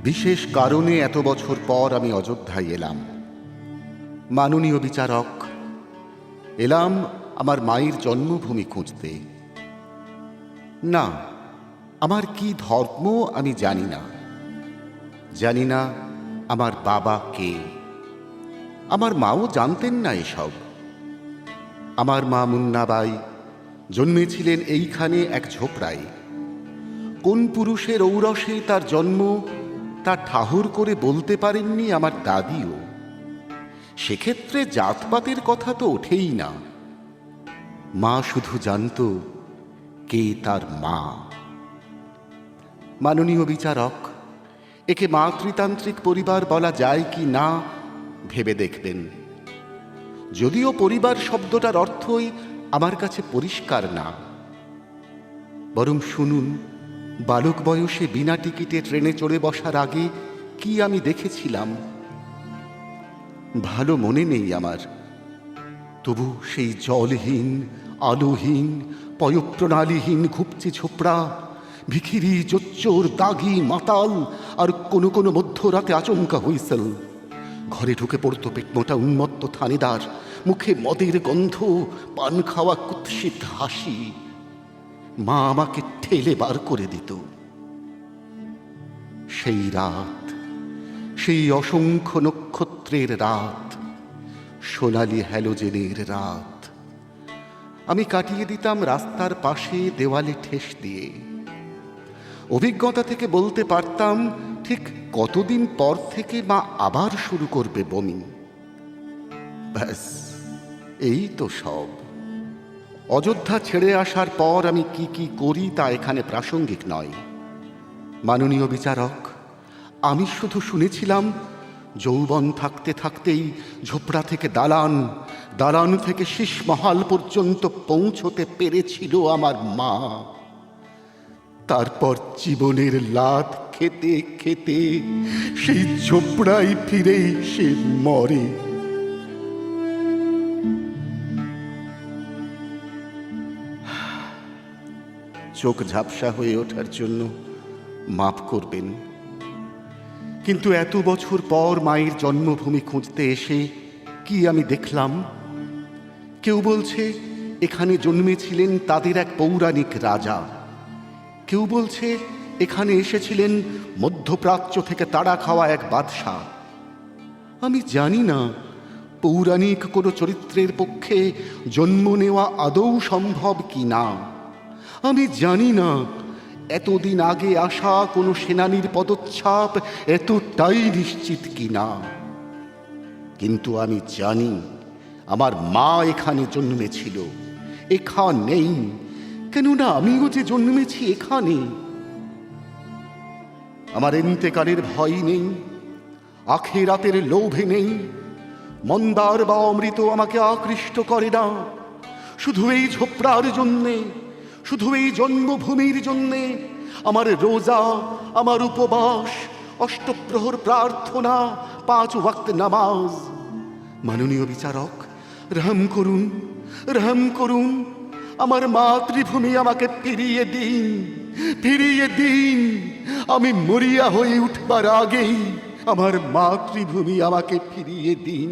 বিশেষ কারণে এত বছর পর আমি অযোধ্যায় এলাম। মাননীয় বিচারক, এলাম আমার মায়ের জন্মভূমি খুঁজতে। না, আমার কি ধর্ম আমি জানি না। জানি না আমার বাবা কে। আমার মাও জানতেন না এসব। আমার মা মুন্নাবাই জন্মেছিলেন এইখানে এক ঝোপড়ায়। কোন পুরুষের ঔরসে তার জন্ম তা ঠাহর করে বলতে পারেননি আমার দাদিও। সেক্ষেত্রে জাতপাতের কথা তো ওঠেই না। মা শুধু জানত কে তার মা। মাননীয় বিচারক, একে মাতৃতান্ত্রিক পরিবার বলা যায় কি না ভেবে দেখবেন। যদিও পরিবার শব্দটার অর্থই আমার কাছে পরিষ্কার না। বরং শুনুন, বালক বয়সে বিনা টিকিটে ট্রেনে চড়ে বসার আগে কি আমি দেখেছিলাম ভালো মনে নেই আমার। তবু সেই জলহীন, আলোহীন, পয়ঃপ্রণালীহীন ঘুপচি ছোপড়া, ভিখিরি, জোচ্চোর, দাগি, মাতাল আর কোনো কোনো মধ্যরাতে আচমকা হুইসেল। ঘরে ঢুকে পড়তো পেটমোটা উন্মত্ত থানেদার, মুখে মদের গন্ধ, পান খাওয়া কুৎসিত হাসি। মা আমাকে ঠেলে বার করে দিত। সেই রাত, সেই অসংখ্য নক্ষত্রের রাত, সোনালি হ্যালোজেনের রাত আমি কাটিয়ে দিতাম রাস্তার পাশে দেওয়ালে ঠেস দিয়ে। অভিজ্ঞতা থেকে বলতে পারতাম ঠিক কতদিন পর থেকে মা আবার শুরু করবে বমি। ব্যাস, এই তো সব। অযোধ্যা ছেড়ে আসার পর আমি কি কি করি তা এখানে প্রাসঙ্গিক নয়। মাননীয় বিচারক, আমি শুধু শুনেছিলাম যৌবন থাকতে থাকতেই ঝোপড়া থেকে দালান, দালান থেকে শীষমহাল পর্যন্ত পৌঁছতে পেরেছিল আমার মা। তারপর জীবনের লাত খেতে খেতে সেই ঝোপড়ায় ফিরেই সে মরে। চোখ ঝাপসা হয়ে ওঠার জন্য মাফ করবেন, কিন্তু এত বছর পর মায়ের জন্মভূমি খুঁজতে এসে কি আমি দেখলাম। কেউ বলছে এখানে জন্মেছিলেন তাদের এক পৌরাণিক রাজা। কেউ বলছে এখানে এসেছিলেন মধ্যপ্রাচ্য থেকে তাড়া খাওয়া এক বাদশাহ। আমি জানি না পৌরাণিক কোনো চরিত্রের পক্ষে জন্ম নেওয়া আদৌ সম্ভব কি না। আমি জানি না এতদিন আগে আসা কোনো সেনানীর পদচ্ছাপ এতটাই নিশ্চিত কি না। কিন্তু আমি জানি আমার মা এখানে জন্মেছিল, এখানেই। কেননা আমিও যে জন্মেছি এখানে। আমার ইন্তেকালের ভয় নেই, আখিরাতের লোভে নেই, মন্দার বা অমৃত আমাকে আকৃষ্ট করে না। শুধু এই ঝোপড়ার জন্যে, শুধু এই জন্মভূমির জন্যে আমার রোজা, আমার উপবাস, অষ্টপ্রহর প্রার্থনা, 5 ওয়াক্ত নামাজ। মাননীয় বিচারক, রহম করুন, রহম করুন। আমার মাতৃভূমি আমাকে ফিরিয়ে দিন, ফিরিয়ে দিন। আমি মরিয়া হয়ে উঠবার আগেই আমার মাতৃভূমি আমাকে ফিরিয়ে দিন।